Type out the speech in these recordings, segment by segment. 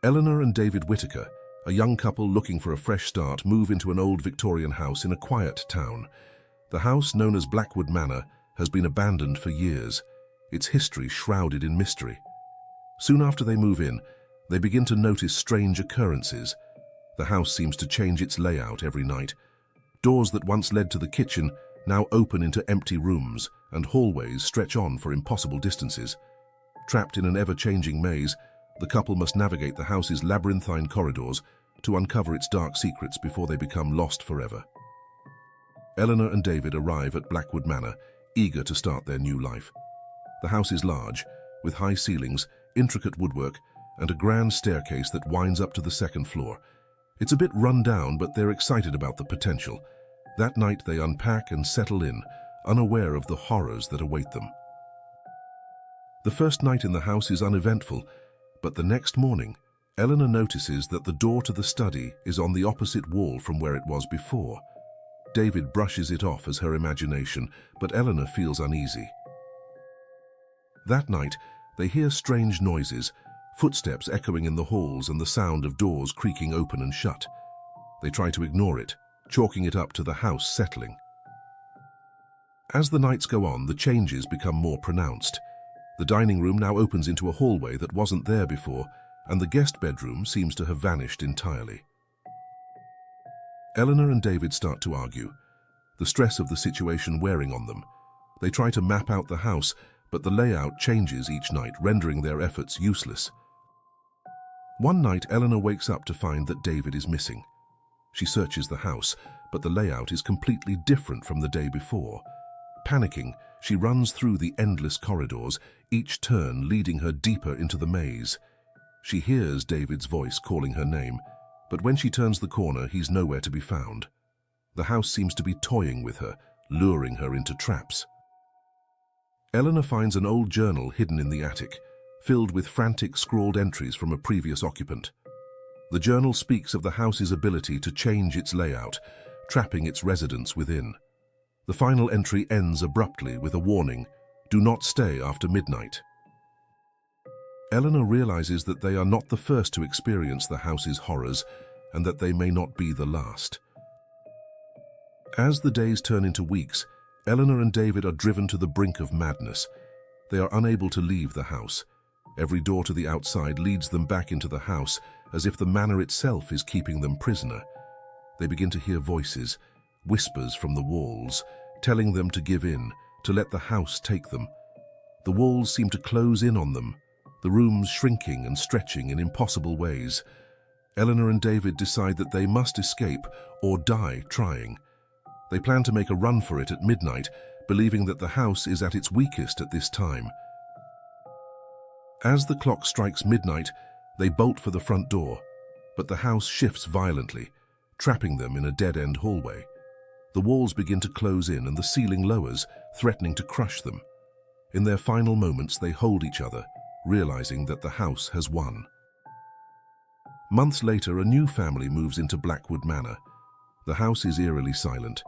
Eleanor and David Whitaker, a young couple looking for a fresh start, move into an old Victorian house in a quiet town. The house, known as Blackwood Manor, has been abandoned for years, its history shrouded in mystery. Soon after they move in, they begin to notice strange occurrences. The house seems to change its layout every night. Doors that once led to the kitchen now open into empty rooms, and hallways stretch on for impossible distances. Trapped in an ever-changing maze, the couple must navigate the house's labyrinthine corridors to uncover its dark secrets before they become lost forever. Eleanor and David arrive at Blackwood Manor, eager to start their new life. The house is large, with high ceilings, intricate woodwork, and a grand staircase that winds up to the second floor. It's a bit run down, but they're excited about the potential. That night they unpack and settle in, unaware of the horrors that await them. The first night in the house is uneventful, but the next morning, Eleanor notices that the door to the study is on the opposite wall from where it was before. David brushes it off as her imagination, but Eleanor feels uneasy. That night, they hear strange noises, footsteps echoing in the halls and the sound of doors creaking open and shut. They try to ignore it, chalking it up to the house settling. As the nights go on, the changes become more pronounced. The dining room now opens into a hallway that wasn't there before, and the guest bedroom seems to have vanished entirely. Eleanor and David start to argue, the stress of the situation wearing on them. They try to map out the house, but the layout changes each night, rendering their efforts useless. One night, Eleanor wakes up to find that David is missing. She searches the house, but the layout is completely different from the day before. Panicking, she runs through the endless corridors, each turn leading her deeper into the maze. She hears David's voice calling her name, but when she turns the corner, he's nowhere to be found. The house seems to be toying with her, luring her into traps. Eleanor finds an old journal hidden in the attic, filled with frantic scrawled entries from a previous occupant. The journal speaks of the house's ability to change its layout, trapping its residents within. The final entry ends abruptly with a warning, "Do not stay after midnight." Eleanor realizes that they are not the first to experience the house's horrors, and that they may not be the last. As the days turn into weeks, Eleanor and David are driven to the brink of madness. They are unable to leave the house. Every door to the outside leads them back into the house, as if the manor itself is keeping them prisoner. They begin to hear voices, whispers from the walls, telling them to give in, to let the house take them. The walls seem to close in on them, the rooms shrinking and stretching in impossible ways. Eleanor and David decide that they must escape or die trying. They plan to make a run for it at midnight, believing that the house is at its weakest at this time. As the clock strikes midnight, they bolt for the front door, but the house shifts violently, trapping them in a dead-end hallway. The walls begin to close in and the ceiling lowers, threatening to crush them. In their final moments, they hold each other, realizing that the house has won. Months later, a new family moves into Blackwood Manor. The house is eerily silent,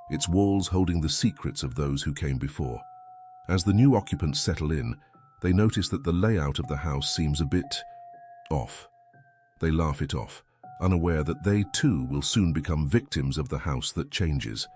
its walls holding the secrets of those who came before. As the new occupants settle in, they notice that the layout of the house seems a bit off. They laugh it off, unaware that they too will soon become victims of the house that changes.